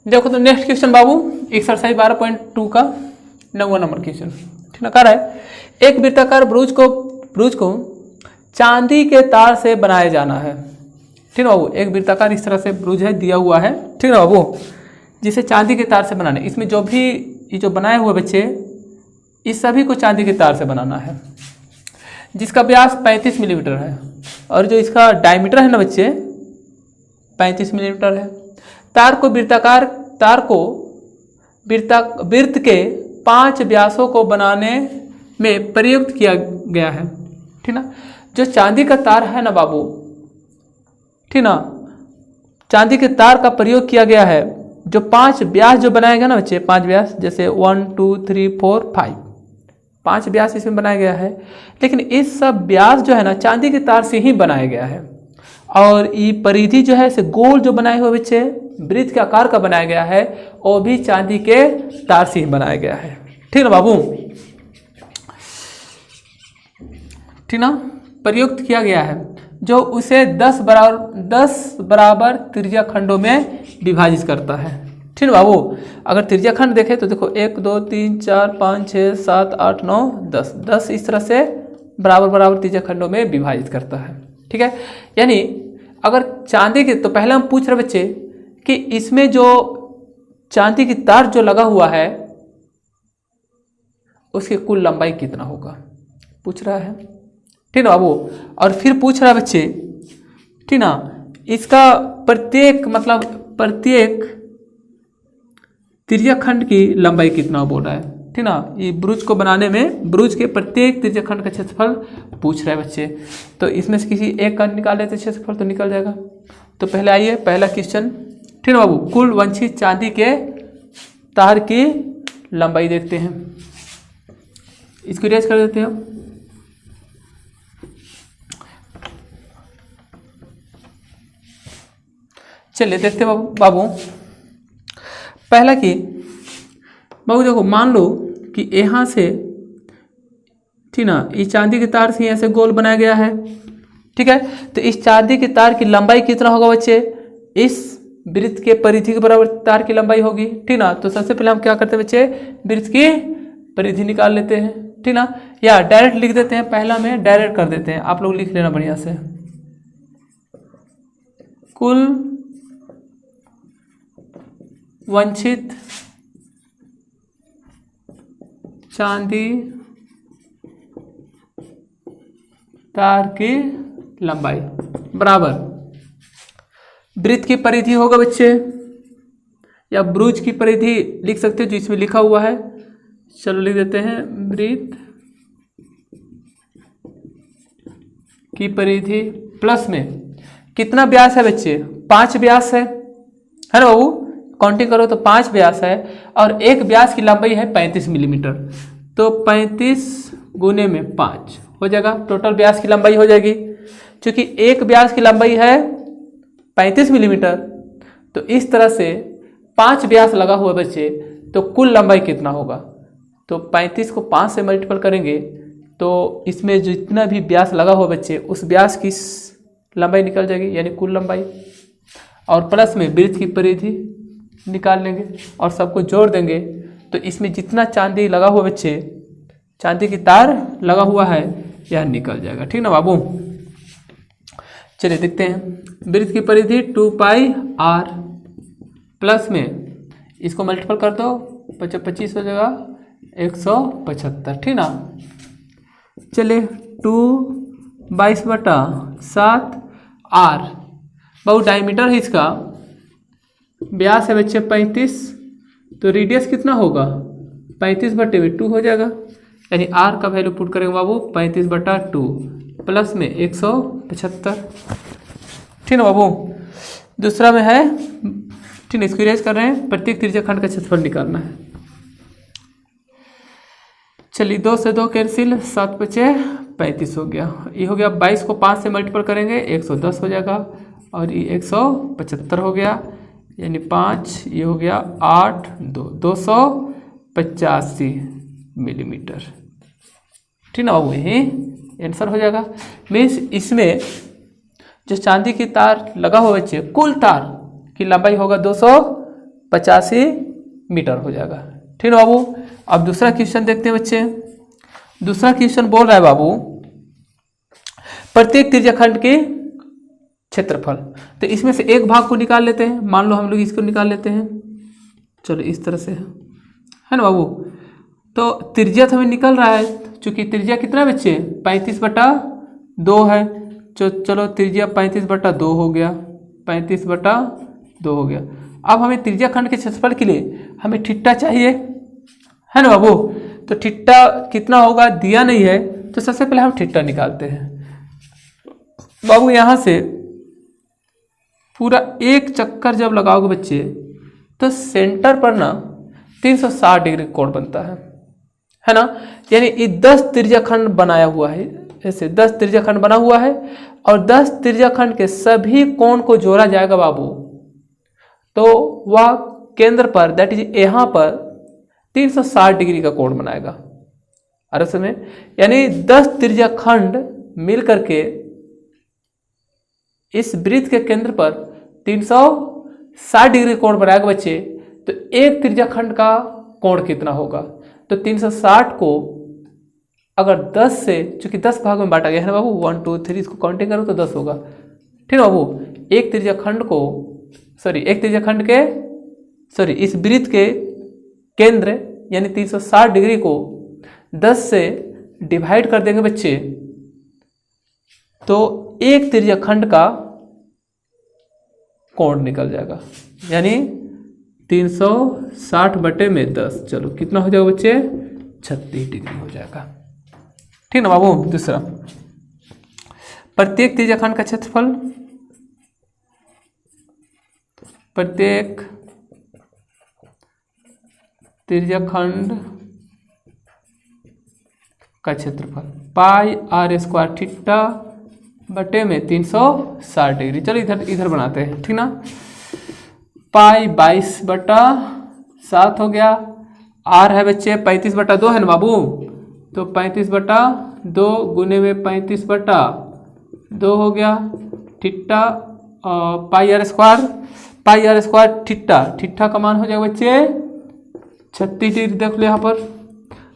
देखो तो next question बाबू, exercise 12.2 का 9वां नंबर क्वेश्चन, ठीक ना। कह रहा है एक वृत्ताकार ब्रूज को चांदी के तार से बनाया जाना है, ठीक ना बाबू। एक वृत्ताकार इस तरह से ब्रूज है दिया हुआ है, ठीक ना बाबू, जिसे चांदी के तार से बनाना है। इसमें जो भी ये जो बनाए हुए बच्चे, इस सभी को चांदी के तार से बनाना है, जिसका व्यास 35 मिलीमीटर है और जो इसका डायमीटर है ना बच्चे 35 मिलीमीटर है। तार को वृत्त के 5 व्यासों को बनाने में प्रयुक्त किया गया है, ठीक ना। जो चांदी का तार है ना बाबू, ठीक ना, चांदी के तार का प्रयोग किया गया है। जो 5 व्यास जो बनाया गया ना बच्चे, 5 व्यास, जैसे 1 2 3 4 5, 5 व्यास इसमें बनाया गया है। लेकिन इस सब व्यास जो है ना चांदी के तार से ही बनाया गया है। और ये परिधि जो है इसे गोल जो बनाए हुए बच्चे वृत्त के आकार का बनाया गया है, वो भी चांदी के तार से ही बनाया गया है, ठीक ना बाबू, ठीक ना। प्रयुक्त किया गया है जो उसे 10 बराबर त्रिज्या खंडों में विभाजित करता है, ठीक ना बाबू। अगर त्रिज्या खंड देखें तो देखो 1 2 3 4 5 6 7 8 9 10 इस तरह से बराबर त्रिज्या खंडों में विभाजित करता है, ठीक है। यानी अगर चांदी के, तो पहले हम पूछ रहे बच्चे कि इसमें जो चांदी की तार जो लगा हुआ है उसकी कुल लंबाई कितना होगा, पूछ रहा है, ठीक ना बाबू। और फिर पूछ रहा है बच्चे, ठीक ना, इसका प्रत्येक त्रिज्या खंड की लंबाई कितना बोल रहा है, ठीक ना। ये ब्रूज को बनाने में ब्रूज के प्रत्येक त्रिज्या खंड का क्षेत्रफल पूछ रहे हैं बच्चे। तो इसमें से किसी एक का निकाल लेते क्षेत्रफल तो निकल जाएगा। तो पहले आइए पहला क्वेश्चन, ठीक ना बाबू, कुल वांछित चांदी के तार की लंबाई देखते हैं। इसको रेज कर देते हैं हम। चलिए देखते हैं बाबू। पहला कि बाबू देखो, मान लो कि यहाँ से, ठीक ना, इस चांदी के तार से यहाँ से गोल बनाया गया है, ठीक है। तो इस चांदी के तार की लंबाई कितना होगा बच्चे, इस वृत्त के परिधि के बराबर तार की लंबाई होगी, ठीक ना। तो सबसे पहले हम क्या करते हैं बच्चे, वृत्त की परिधि निकाल लेते हैं, ठीक ना, या डायरेक्ट लिख देते हैं। पहला में डायरेक्ट कर देते हैं, आप लोग लिख लेना बढ़िया से। कुल वांछित चांदी तार की लंबाई बराबर वृत्त की परिधि होगा बच्चे, या ब्रूज की परिधि लिख सकते हो जो इसमें लिखा हुआ है। चलो लिख देते हैं, वृत्त की परिधि प्लस में कितना व्यास है बच्चे, 5 व्यास है ना बाबू। काउंटिंग करो तो 5 व्यास है और एक व्यास की लंबाई है 35 मिलीमीटर। तो 35 गुने में 5 हो जाएगा, टोटल व्यास की लंबाई हो जाएगी। क्योंकि एक व्यास की लंबाई है 35 मिलीमीटर, तो इस तरह से 5 व्यास लगा हुआ बच्चे, तो कुल लंबाई कितना होगा। तो 35 को 5 से मल्टीपल करेंगे तो इसमें जितना भी व्यास लगा हुआ बच्चे उस व्यास की लंबाई निकल जाएगी, यानी कुल लंबाई। और प्लस में वृत्त की परिधि निकाल लेंगे और सबको जोड़ देंगे। तो इसमें जितना चांदी लगा हुआ बच्चे, चांदी की तार लगा हुआ है, यह निकल जाएगा, ठीक ना बाबू। चलिए देखते हैं, वृत्त की परिधि 2 पाई r प्लस में इसको मल्टीपल कर दो, 25 हो जाएगा 175, ठीक ना। चलिए 2 22/7 r बाबू, डायमीटर है इसका, व्यास है बच्चे 35, तो रेडियस कितना होगा 35/2 हो जाएगा। यानी r का वैल्यू पुट करेंगे बाबू 35/2 प्लस में 175, ठीक ना बाबू। दूसरा में है, ठीक है, इसको इरेज कर रहे हैं, प्रत्येक त्रिज्या खंड का क्षेत्रफल निकालना है। चलिए 2 से 2 कैंसिल, 7 बचे 35 हो गया। ये हो गया 22 को 5 से मल्टीपल करेंगे 110 हो जाएगा, और ये 175 हो गया, यानी 5, ये हो गया 8 285 मिलीमीटर, ठीक ना बाबू। यही आंसर हो जाएगा। मीन्स इसमें जो चांदी की तार लगा हुआ बच्चे, कुल तार की लंबाई होगा 85 मीटर हो जाएगा। ठीक है बाबू। अब दूसरा क्वेश्चन देखते हैं बच्चे। दूसरा क्वेश्चन बोल रहा है बाबू प्रत्येक त्रिज्याखंड के क्षेत्रफल। तो इसमें से एक भाग को निकाल लेते हैं। मान लो हम लोग इसको निकाल लेते हैं। चलो इस तरह से है ना बाबू। तो त्रिज्या तो हमें निकल रहा है, चूंकि त्रिज्या कितना बच्चे 35/2 है। चलो त्रिज्या 35/2 हो गया, 35/2 हो गया। अब हमें त्रिज्याखंड के क्षेत्रफल के लिए हमें थीटा चाहिए, है ना बाबू। तो थीटा कितना होगा दिया नहीं है, तो सबसे पहले हम थीटा निकालते हैं बाबू। यहाँ से पूरा एक चक्कर जब लगाओगे बच्चे तो सेंटर पर ना 360 डिग्री कोण बनता है ना। यानी ये 10 त्रिज्याखंड बनाया हुआ है, ऐसे 10 त्रिज्याखंड बना हुआ है और 10 त्रिज्याखंड के सभी कोण को जोड़ा जाएगा बाबू। तो वह केंद्र पर दैट इज यहाँ पर 360 डिग्री का कोण बनाएगा। अरे समय यानी 10 त्रिज्याखंड मिल करके इस वृत्त के केंद्र पर 360 डिग्री कोण बनाएगा बच्चे। तो एक त्रिज्याखंड का कोण कितना होगा, तो 360 को अगर 10 से, चूंकि 10 भाग में बांटा गया है ना बाबू, 1 2 3 इसको काउंटिंग करो तो 10 होगा। ठीक है बाबू। एक त्रिज्याखंड को एक त्रिज्याखंड के इस वृत्त के केंद्र यानी 360 डिग्री को 10 से डिवाइड कर देंगे बच्चे, तो एक त्रिज्याखंड का कोण निकल जाएगा, यानी 360/10। चलो कितना हो जाएगा बच्चे 36 डिग्री हो जाएगा। ठीक ना बाबू। दूसरा प्रत्येक त्रिज्याखंड का क्षेत्रफल, प्रत्येक त्रिज्याखंड का क्षेत्रफल πr² थीटा बटे में 360 डिग्री। चलो इधर बनाते हैं, ठीक ना। पाई 22/7 हो गया। आर है बच्चे 35/2 है ना बाबू, तो 35/2 गुने में 35/2 हो गया। थीटा πr² थीटा का मान हो जाएगा बच्चे 36 डिग्री। देख लो यहाँ पर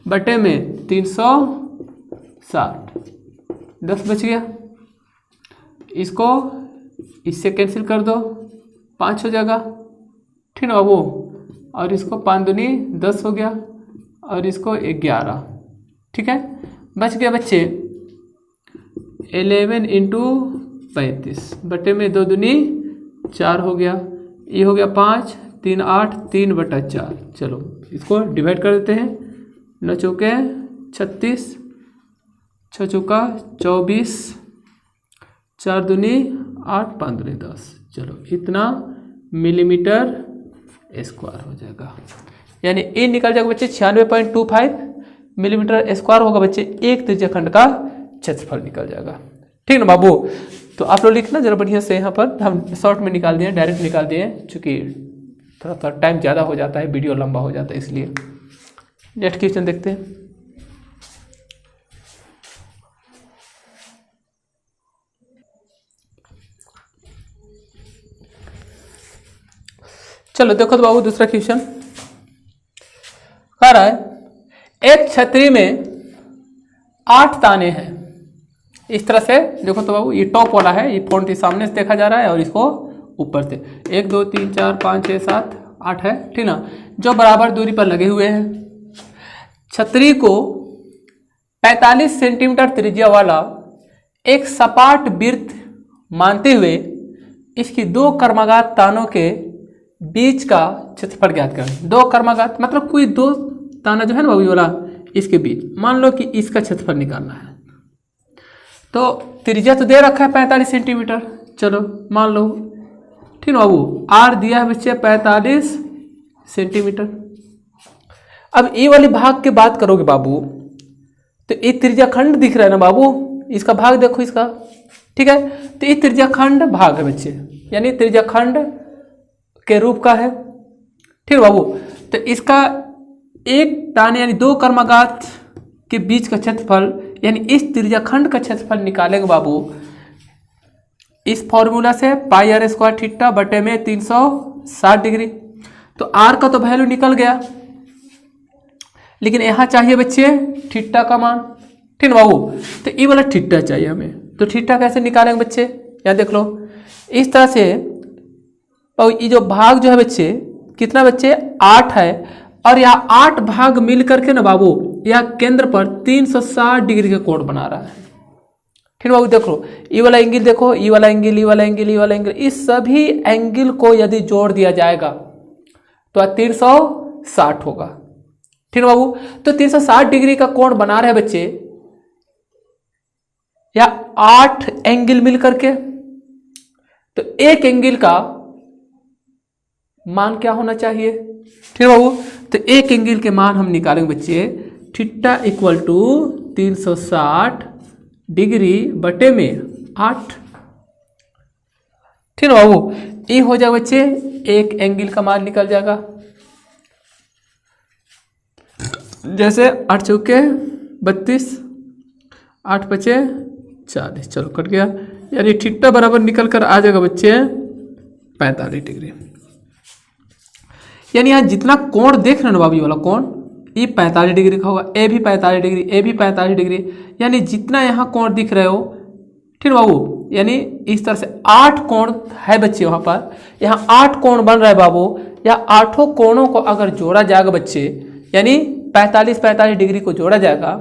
बटे में 360, 10 बच गया। इसको इससे कैंसिल कर दो, 5 हो जाएगा। ठीक है बाबू। और इसको 5 दूनी 10 हो गया और इसको 11। ठीक है, बच गया बच्चे 11 × 35 बटे में 2 दूनी 4 हो गया। ये हो गया 5 3 8 3/4। चलो इसको डिवाइड कर देते हैं। 9 चौके 36, 6 चौका 24, 4 दूनी 8 5 दूनी 10। चलो इतना मिलीमीटर स्क्वायर हो जाएगा, यानी ए निकल जाएगा बच्चे 96.25 मिलीमीटर स्क्वायर होगा बच्चे। एक त्रिज्याखंड का क्षेत्रफल निकल जाएगा। ठीक ना बाबू। तो आप लोग लिखना जरा बढ़िया से। यहाँ पर हम शॉर्ट में निकाल दिए, डायरेक्ट निकाल दिए, चूँकि थोड़ा टाइम ज़्यादा हो जाता है, वीडियो लंबा हो जाता है, इसलिए। नेक्स्ट क्वेश्चन देखते हैं। चलो देखो तो बाबू दूसरा क्वेश्चन कह रहा है एक छतरी में 8 ताने हैं। इस तरह से देखो तो बाबू, ये टॉप वाला है, ये फ़ॉन्ट सामने से देखा जा रहा है और इसको ऊपर से 1 2 3 4 5 6 7 8 है, ठीक ना, जो बराबर दूरी पर लगे हुए हैं। छतरी को 45 सेंटीमीटर त्रिज्या वाला एक सपाट वृत्त मानते हुए इसकी 2 कर्माघात तानों के बीच का क्षेत्रफल ज्ञात करें। 2 कर्माघात मतलब कोई 2 ताना जो है ना बाबू वाला, इसके बीच मान लो कि इसका क्षेत्रफल निकालना है। तो त्रिज्या तो दे रखा है 45 सेंटीमीटर, चलो मान लो, ठीक ना बाबू। आर दिया है बच्चे 45 सेंटीमीटर। अब ये वाले भाग की बात करोगे बाबू, तो ये त्रिज्याखंड दिख रहा है ना बाबू, इसका भाग देखो इसका, ठीक है। तो ये त्रिज्याखंड भाग है बच्चे, यानी त्रिज्याखंड के रूप का है, ठीक बाबू। तो इसका एक ताने यानी 2 कर्माघात के बीच का क्षेत्रफल, यानी इस त्रिज्याखंड का क्षेत्रफल निकालेंगे बाबू इस फॉर्मूला से πr² थीटा बटे में 360 डिग्री। तो आर का तो वैल्यू निकल गया, लेकिन यहाँ चाहिए बच्चे थीटा का मान, ठीक है बाबू। तो ये वाला थीटा चाहिए हमें, तो थीटा कैसे निकालेंगे बच्चे, यहाँ देख लो इस तरह से। और ये जो भाग जो है बच्चे कितना बच्चे 8 है, और यहाँ 8 भाग मिल करके ना बाबू यहाँ केंद्र पर 360 डिग्री का कोण बना रहा है, ठीक बाबू। देखो ये वाला एंगल देखो, ये वाला एंगल, ये वाला एंगल, ये वाला एंगल, इस सभी एंगल को यदि जोड़ दिया जाएगा तो 360 होगा, ठीक है बाबू। तो 360 डिग्री का कोण बना रहे हैं बच्चे या 8 एंगल मिल करके, तो एक एंगल का मान क्या होना चाहिए, ठीक है बाबू। तो एक एंगल के मान हम निकालेंगे बच्चे, थीटा इक्वल टू 360 डिग्री बटे में 8, ठीक है बाबू। ये हो जाएगा बच्चे एक एंगल का मान निकल जाएगा, जैसे 8 चौके 32, 8 पचे 40, चलो कट गया, यानी थीटा बराबर निकल कर आ जाएगा बच्चे 45 डिग्री। यानी यहाँ जितना कोण देख रहे हो ना बाबू, ये वाला कोण ये 45 डिग्री का होगा, ए भी 45 डिग्री, ए भी 45 डिग्री, यानी जितना यहाँ कोण दिख रहे हो, ठीक है बाबू। यानी इस तरह से 8 कोण है बच्चे वहाँ पर, यहाँ 8 कोण बन रहा है बाबू। या 8 कोणों को अगर जोड़ा जाएगा बच्चे, यानी 45 डिग्री को जोड़ा जाएगा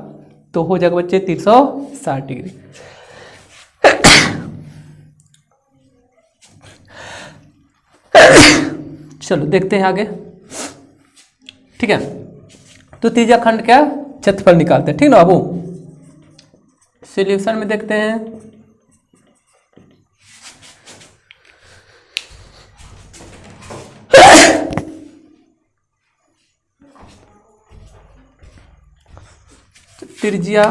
तो हो जाएगा बच्चे 360 डिग्री। चलो देखते हैं आगे, ठीक है। तो तीसरा खंड क्या क्षेत्रफल निकालते हैं, ठीक ना बाबू। सॉल्यूशन में देखते हैं, त्रिज्या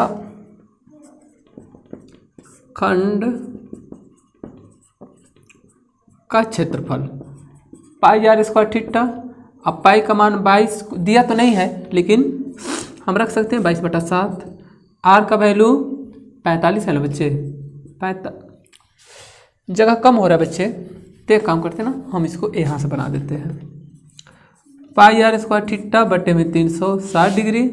खंड का क्षेत्रफल पाई आर स्क्वायर थीटा। अब पाई का मान 22 दिया तो नहीं है, लेकिन हम रख सकते हैं 22/7। आर का वैल्यू 45 है ना बच्चे, जगह कम हो रहा है बच्चे, तो एक काम करते हैं ना, हम इसको यहाँ से बना देते हैं। पाई आर स्क्वायर थीटा बटे में 360 डिग्री,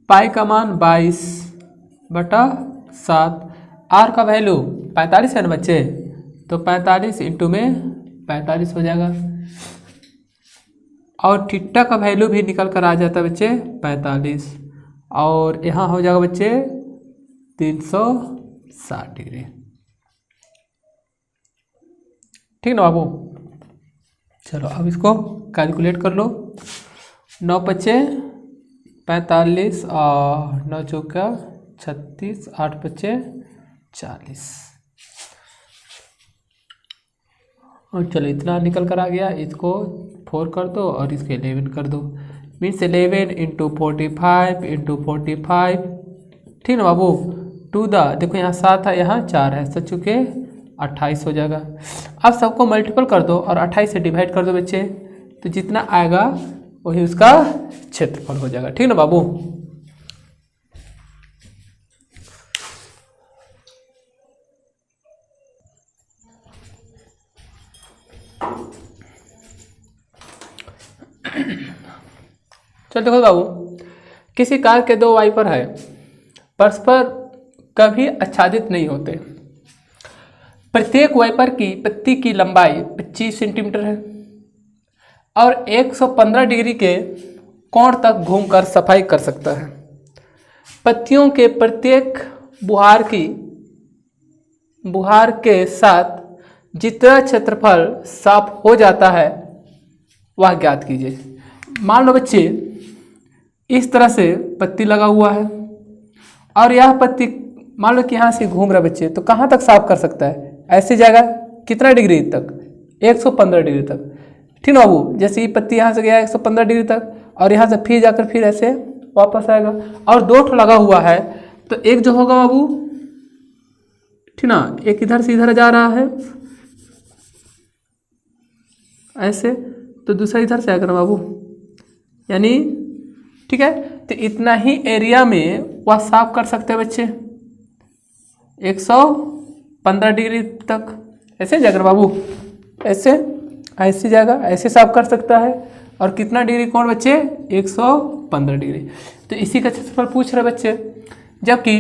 पाई का मान 22/7, आर का वैल्यू 45 है ना बच्चे, तो 45 इंटू में 45 हो जाएगा, और थीटा का वैल्यू भी निकल कर आ जाता है बच्चे 45, और यहाँ हो जाएगा बच्चे 360 डिग्री, ठीक ना बाबू। चलो अब इसको कैलकुलेट कर लो, 9 पचे 45 और 9 चौका 36, 8 पचे 40, और चलो इतना निकल कर आ गया। इसको 4 कर दो और इसके 11 कर दो, मीन्स 11 इंटू 45 इंटू 45, ठीक ना बाबू। टू द देखो यहाँ 7 है, यहाँ 4 है, 7 चुके 28 हो जाएगा। अब सबको मल्टीपल कर दो और 28 से डिवाइड कर दो बच्चे, तो जितना आएगा वही उसका क्षेत्रफल हो जाएगा, ठीक ना बाबू। चल देखो बाबू, किसी कार के 2 वाइपर है, परस्पर कभी आच्छादित नहीं होते। प्रत्येक वाइपर की पत्ती की लंबाई 25 सेंटीमीटर है और 115 डिग्री के कोण तक घूमकर सफाई कर सकता है। पत्तियों के प्रत्येक बुहार के साथ जितना क्षेत्रफल साफ हो जाता है वह ज्ञात कीजिए। मान लो बच्चे इस तरह से पत्ती लगा हुआ है और यह पत्ती मान लो कि यहाँ से घूम रहा है बच्चे, तो कहाँ तक साफ कर सकता है, ऐसी जगह कितना डिग्री तक, 115 डिग्री तक, ठीक ना बाबू। जैसे ये पत्ती यहाँ से गया 115 डिग्री तक और यहाँ से फिर जाकर फिर ऐसे वापस आएगा, और 2 ठो लगा हुआ है, तो एक जो होगा बाबू, ठीक ना, एक इधर से इधर जा रहा है ऐसे, तो दूसरा इधर से आएगा ना बाबू, यानी ठीक है। तो इतना ही एरिया में वह साफ कर सकते हैं बच्चे 115 डिग्री तक, ऐसे जाकर बाबू ऐसे, ऐसे जाएगा, ऐसे साफ कर सकता है। और कितना डिग्री कोण बच्चे? 115 डिग्री। तो इसी का क्षेत्रफल पूछ रहे बच्चे। जबकि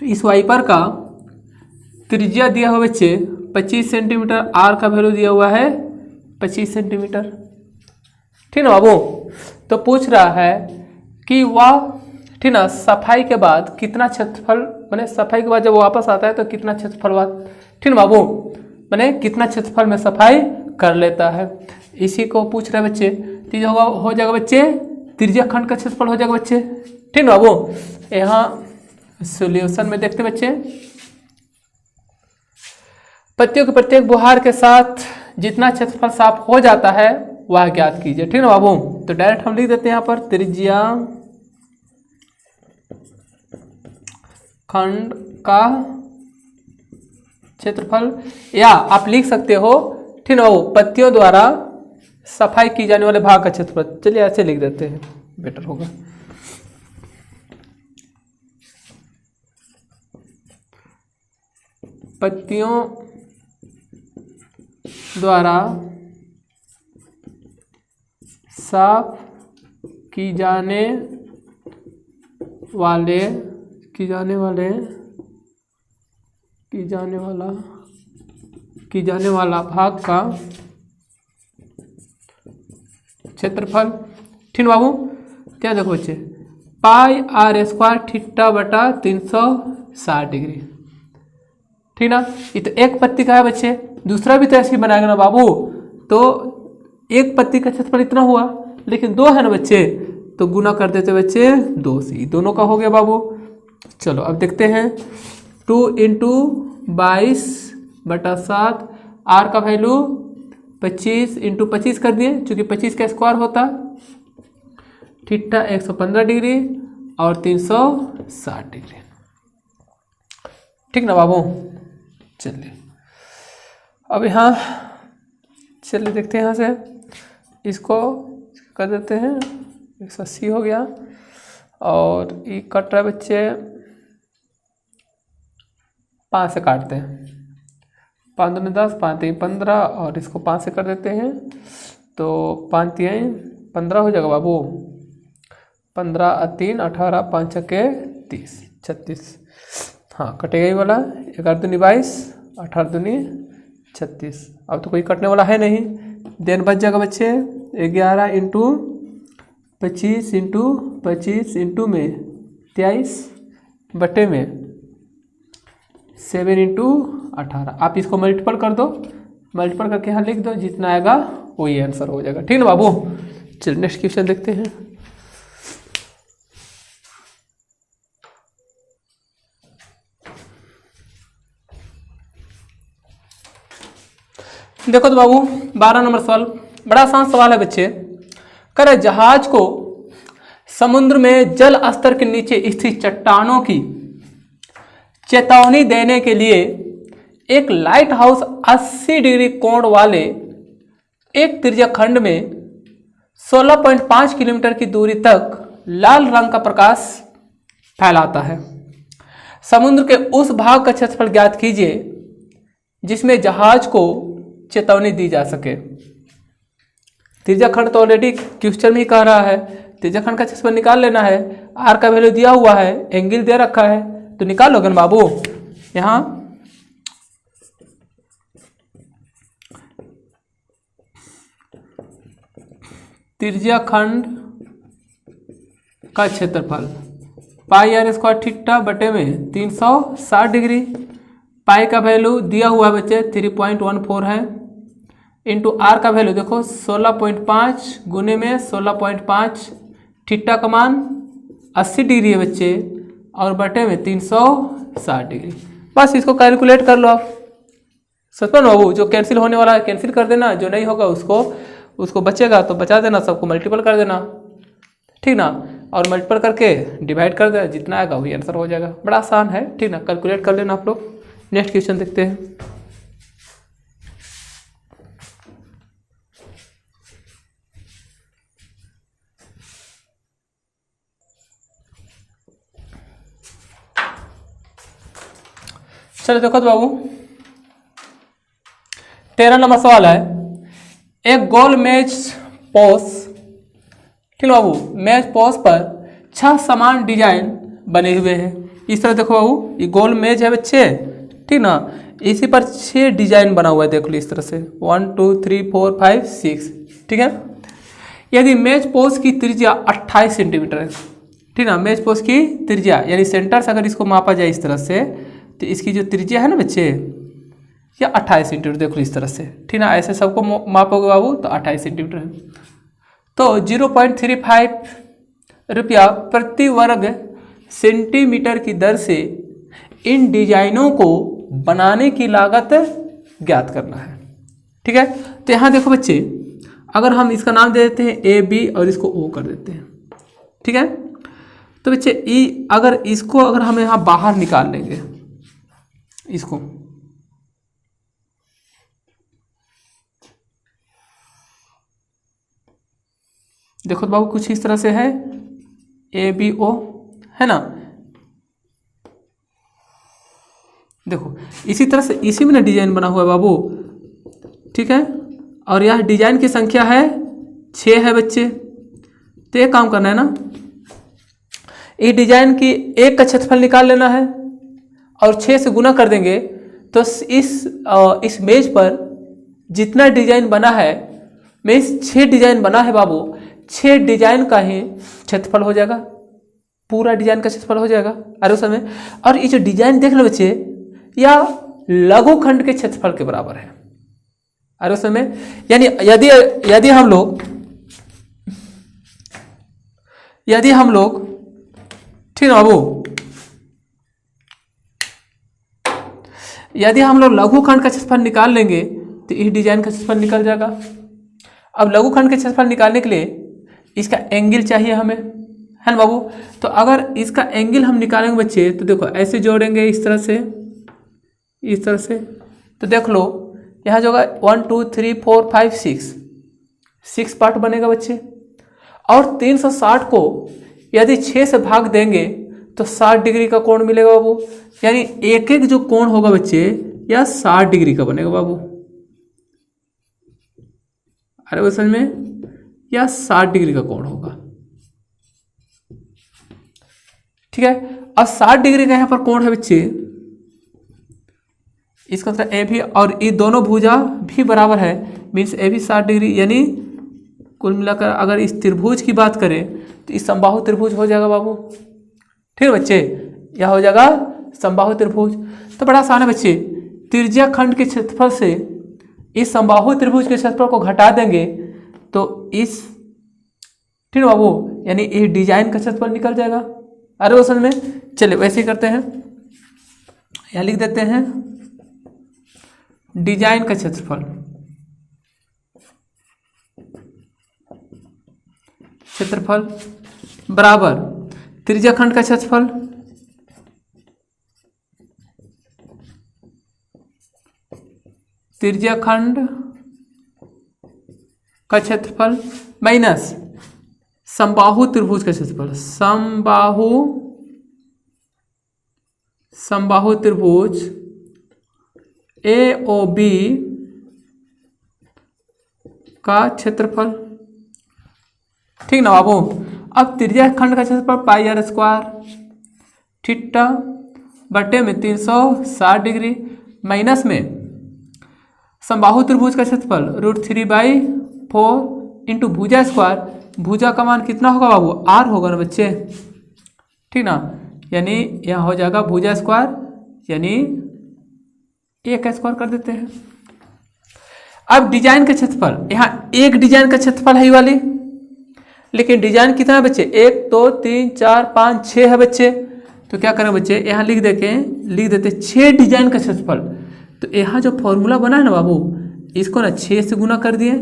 इस वाइपर का त्रिज्या दिया हुआ बच्चे 25 सेंटीमीटर, आर का वैल्यू दिया हुआ है 25 सेंटीमीटर। ठीक ना बाबू? तो पूछ रहा है कि वह, ठीक ना, सफाई के बाद कितना क्षेत्रफल, मैंने सफाई के बाद जब वापस आता है तो कितना क्षेत्रफल, ठीक ना बाबू, मैंने कितना क्षेत्रफल में सफाई कर लेता है, इसी को पूछ रहे बच्चे। तो हो जाएगा बच्चे त्रिज्या खंड का क्षेत्रफल हो जाएगा बच्चे। ठीक ना बाबू? यहाँ सॉल्यूशन में देखते बच्चे, पत्तियों के प्रत्येक बुहार के साथ जितना क्षेत्रफल साफ हो जाता है वह ज्ञात कीजिए। ठीक ना बाबू? तो डायरेक्ट हम लिख देते हैं यहाँ पर त्रिज्या खंड का क्षेत्रफल, या आप लिख सकते हो, ठीक ना बाबू, पत्तियों द्वारा सफाई की जाने वाले भाग का क्षेत्रफल। चलिए ऐसे लिख देते हैं, बेटर होगा। पत्तियों द्वारा साफ की जाने वाला भाग का क्षेत्रफल। ठीक है बाबू? क्या देखो बच्चे, पाई आर स्क्वायर थीटा बटा 360 डिग्री। ठीक ना? ये तो एक पत्ती का है बच्चे, दूसरा भी तो ऐसे ही बनाएगा ना बाबू। तो एक पत्ती का क्षेत्रफल इतना हुआ, लेकिन दो है ना बच्चे, तो गुना कर देते बच्चे 2 से, दोनों का हो गया बाबू। चलो अब देखते हैं, 2 × 22 बटा 7, आर का वैल्यू 25 × 25 कर दिए, चूंकि 25 का स्क्वायर होता, थीटा 115 डिग्री और 360 डिग्री। ठीक ना बाबू? चलिए अब यहाँ चलिए देखते हैं, यहाँ से इसको कर देते हैं, 180 हो गया। और ये कट रहा है बच्चे, 5 से काटते हैं, 5 दूनी 10, 5 3 15, और इसको 5 से कर देते हैं, तो 5 3 15 हो जाएगा बाबू। 15 और 3 18, 5 छक्के 30, 36। हाँ कटेगा ही वाला, 11 दूनी 22, 18 दूनी 36। अब तो कोई कटने वाला है नहीं, देन बच जाएगा बच्चे 11 × 25 × 25 × में 23 बटे में 7 × 18। आप इसको मल्टीपल कर दो, मल्टीपल करके यहाँ लिख दो, जितना आएगा वही आंसर हो जाएगा। ठीक ना बाबू? चलिए नेक्स्ट क्वेश्चन देखते हैं। देखो तो बाबू 12 नंबर सवाल, बड़ा आसान सवाल है बच्चे। कह रहे जहाज को समुद्र में जल स्तर के नीचे स्थित चट्टानों की चेतावनी देने के लिए एक लाइट हाउस 80 डिग्री कोण वाले एक त्रिज्या खंड में 16.5 किलोमीटर की दूरी तक लाल रंग का प्रकाश फैलाता है। समुद्र के उस भाग का क्षेत्रफल ज्ञात कीजिए जिसमें जहाज को चेतावनी दी जा सके। त्रिज्या खंड तो ऑलरेडी क्वेश्चन में ही कह रहा है, त्रिज्या खंड का क्षेत्रफल निकाल लेना है। आर का वैल्यू दिया हुआ है, एंगल दे रखा है, तो निकालोगे ना बाबू। यहां त्रिज्या खंड का क्षेत्रफल पाई आर स्क्वायर थीटा बटे में 360 डिग्री, पाई का वैल्यू दिया हुआ है बच्चे 3.14 है, इंटू आर का वैल्यू देखो 16.5 गुने में 16.5, थीटा का मान 80 डिग्री है बच्चे, और बटे में 360 डिग्री। बस इसको कैलकुलेट कर लो आप। सच में बाबू, जो कैंसिल होने वाला है कैंसिल कर देना, जो नहीं होगा उसको बचेगा तो बचा देना, सबको मल्टीपल कर देना। ठीक ना? और मल्टीपल करके डिवाइड कर देना, जितना आएगा वही आंसर हो जाएगा। बड़ा आसान है। ठीक ना? कैलकुलेट कर लेना आप लोग। नेक्स्ट क्वेश्चन देखते हैं। चलो देखो तो बाबू 13 नंबर सवाल है। एक गोल मेज पोस, ठीक है बाबू, मेज पोस पर 6 समान डिजाइन बने हुए हैं। इस तरह देखो बाबू, ये गोल मेज है बच्चे, ठीक ना, इसी पर 6 डिजाइन बना हुआ है, देख लो इस तरह से 1 2 3 4 5 6, ठीक है। यदि मेज पोस की त्रिज्या 28 सेंटीमीटर है, ठीक ना, मेज पोस की त्रिज्या यानी सेंटर से अगर इसको मापा जाए इस तरह से, तो इसकी जो त्रिज्या है ना बच्चे, या 28 सेंटीमीटर, देख लो इस तरह से, ठीक ना, ऐसे सबको मापोगे बाबू तो 28 सेंटीमीटर है। तो 0.35 रुपया प्रति वर्ग सेंटीमीटर की दर से इन डिजाइनों को बनाने की लागत ज्ञात करना है, ठीक है। तो यहाँ देखो बच्चे, अगर हम इसका नाम दे देते हैं ए बी और इसको ओ कर देते हैं, ठीक है। तो बच्चे अगर इसको अगर हम यहाँ बाहर निकाल लेंगे, इसको देखो तो बाबू कुछ इस तरह से है, ए बी ओ, है ना। देखो इसी तरह से इसी में ना डिजाइन बना हुआ है बाबू, ठीक है। और यह डिजाइन की संख्या है 6 है बच्चे। तो एक काम करना है ना, इस डिजाइन की एक का क्षेत्रफल निकाल लेना है और 6 से गुना कर देंगे, तो इस मेज पर जितना डिजाइन बना है, मेज 6 डिजाइन बना है बाबू, 6 डिजाइन का ही क्षेत्रफल हो जाएगा, पूरा डिजाइन का क्षेत्रफल हो जाएगा। अरे उस समय, और ये जो डिजाइन देख लो बच्चे, या लघुखंड के क्षेत्रफल के बराबर है। अरे उस समय यानी यदि हम लोग ठीक है बाबू, यदि हम लोग लघुखंड का क्षेत्रफल निकाल लेंगे तो इस डिजाइन का क्षेत्रफल निकल जाएगा। अब लघुखंड के क्षेत्रफल निकालने के लिए इसका एंगल चाहिए हमें, है ना बाबू। तो अगर इसका एंगल हम निकालेंगे बच्चे, तो देखो ऐसे जोड़ेंगे इस तरह से, इस तरह से, तो देख लो यहाँ जो होगा 1 2 3 4 5 6 पार्ट बनेगा बच्चे। और 360 को यदि 6 से भाग देंगे तो 60 डिग्री का कोण मिलेगा बाबू। यानी एक एक जो कोण होगा बच्चे, यह 60 डिग्री का बनेगा बाबू। अरे वो समझ में, यह 60 डिग्री का कोण होगा, ठीक है। अब 60 डिग्री का यहाँ पर कोण है बच्चे, इसका मतलब ए भी और ये दोनों भुजा भी बराबर है, मीन्स ए भी 60 डिग्री। यानी कुल मिलाकर अगर इस त्रिभुज की बात करें तो इस समबाहु त्रिभुज हो जाएगा बाबू, ठीक है बच्चे, यह हो जाएगा समबाहु त्रिभुज। तो बड़ा आसान है बच्चे, त्रिज्या खंड के क्षेत्रफल से इस समबाहु त्रिभुज के क्षेत्रफल को घटा देंगे तो इस, ठीक है बाबू, यानी इस डिजाइन का क्षेत्रफल निकल जाएगा। अरे वो समझ में, चलिए वैसे ही करते हैं, यहाँ लिख देते हैं डिजाइन का क्षेत्रफल, बराबर त्रिज्या खंड का क्षेत्रफल माइनस समबाहु त्रिभुज का क्षेत्रफल, समबाहु त्रिभुज ए ओ बी का क्षेत्रफल, ठीक ना बाबू। अब त्रिज्या खंड का क्षेत्रफल पाई आर स्क्वायर थीटा बटे में 360 डिग्री माइनस में समबाहु त्रिभुज का क्षेत्रफल √3/4 इंटू भुजा स्क्वायर। भुजा का मान कितना होगा बाबू, आर होगा ना बच्चे, ठीक ना। यानी यहाँ हो जाएगा भुजा स्क्वायर, यानी एक स्क्वायर कर देते हैं। अब डिजाइन का क्षेत्रफल, यहाँ एक डिजाइन का क्षेत्रफल है ये वाली, लेकिन डिजाइन कितना है बच्चे, 1 2 3 4 5 6 है बच्चे। तो क्या करें बच्चे, यहाँ लिख देते 6 डिजाइन का क्षेत्रफल। तो यहाँ जो फॉर्मूला बना है ना बाबू, इसको ना 6 से गुना कर दिए,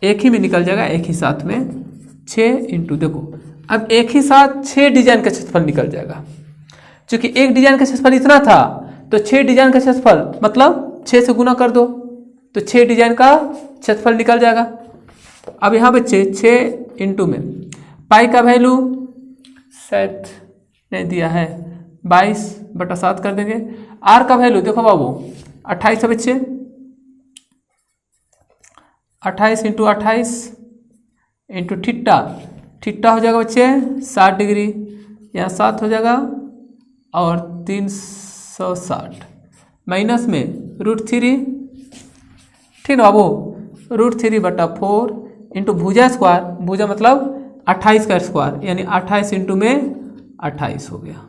एक ही में निकल जाएगा, एक ही साथ में 6 इंटू, देखो अब एक ही साथ 6 डिजाइन का क्षेत्रफल निकल जाएगा। क्योंकि एक डिजाइन का क्षेत्रफल इतना था, तो 6 डिजाइन का क्षेत्रफल मतलब 6 से गुना कर दो तो 6 डिजाइन का क्षेत्रफल निकल जाएगा। अब यहाँ बच्चे 6 इंटू में पाई का वैल्यू शायद नहीं दिया है, 22/7 कर देंगे। आर का वैल्यू देखो बाबू 28 है बच्चे, 28 इंटू 28 इंटू थीटा, थीटा हो जाएगा बच्चे 60 डिग्री, यहाँ 7 हो जाएगा और 360 माइनस में √3, ठीक ना बाबू, √3/4 इंटू भुजा स्क्वायर, भुजा मतलब 28 का स्क्वायर, यानी 28 इंटू में 28 हो गया,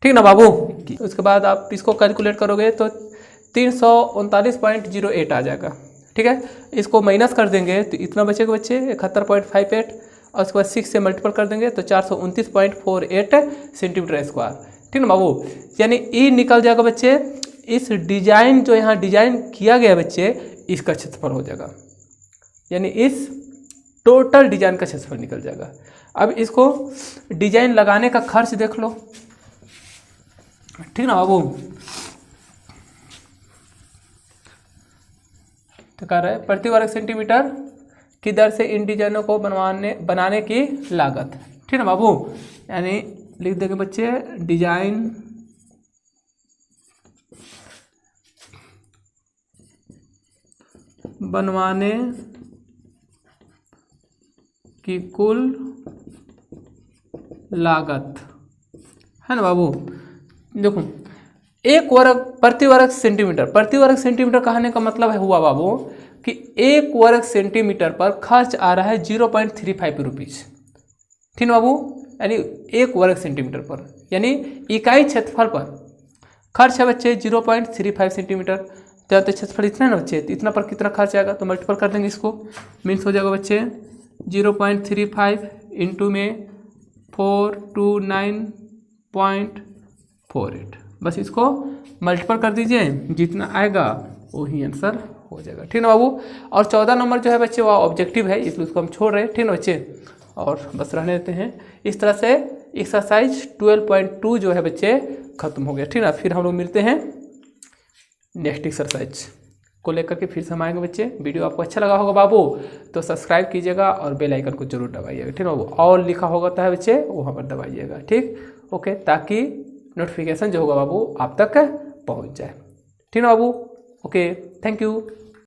ठीक ना बाबू। उसके बाद आप इसको कैलकुलेट करोगे तो 339.08 आ जाएगा, ठीक है। इसको माइनस कर देंगे तो इतना बचेगा बच्चे 71.58, और उसके बाद 6 से मल्टीपल कर देंगे तो 429.48 सेंटीमीटर स्क्वायर, ठीक ना बाबू। यानी ई निकल जाएगा बच्चे, इस डिजाइन जो यहाँ डिजाइन किया गया बच्चे, इसका क्षेत्रफल हो जाएगा, यानी इस टोटल डिजाइन का क्षेत्रफल निकल जाएगा। अब इसको डिजाइन लगाने का खर्च देख लो, ठीक ना बाबू। तो कह रहे हैं प्रति वर्ग सेंटीमीटर की दर से इन डिजाइनों को बनाने की लागत, ठीक ना बाबू। यानी लिख देंगे बच्चे डिजाइन बनवाने की कुल लागत, है ना बाबू। देखो एक वर्ग प्रति वर्ग सेंटीमीटर, प्रति वर्ग सेंटीमीटर कहने का मतलब है हुआ बाबू कि एक वर्ग सेंटीमीटर पर खर्च आ रहा है 0.35 रुपीज, ठीक ना बाबू। यानी एक वर्ग सेंटीमीटर पर, यानी इकाई क्षेत्रफल पर खर्च है बच्चे 0.35 सेंटीमीटर, तो क्षेत्रफल इतना है ना बच्चे, तो इतना पर कितना खर्च आएगा तो मल्टीपल कर देंगे इसको, मीन्स हो जाएगा बच्चे 0.35 इंटू में 429.48, बस इसको मल्टीपल कर दीजिए, जितना आएगा वही आंसर हो जाएगा, ठीक ना बाबू। और 14 नंबर जो है बच्चे वो ऑब्जेक्टिव है, इसलिए उसको हम छोड़ रहे हैं, ठीक ना बच्चे, और बस रहने देते हैं। इस तरह से एक्सरसाइज 12.2 जो है बच्चे खत्म हो गया, ठीक ना। फिर हम लोग मिलते हैं नेक्स्ट एक्सरसाइज को लेकर के, फिर से हम आएंगे बच्चे। वीडियो आपको अच्छा लगा होगा बाबू तो सब्सक्राइब कीजिएगा और बेल आइकन को जरूर दबाइएगा, ठीक ना बाबू। ऑल लिखा होगा है बच्चे वहाँ पर दबाइएगा, ठीक, ओके, ताकि नोटिफिकेशन जो होगा बाबू आप तक पहुँच जाए, ठीक ना बाबू। Okay, thank you.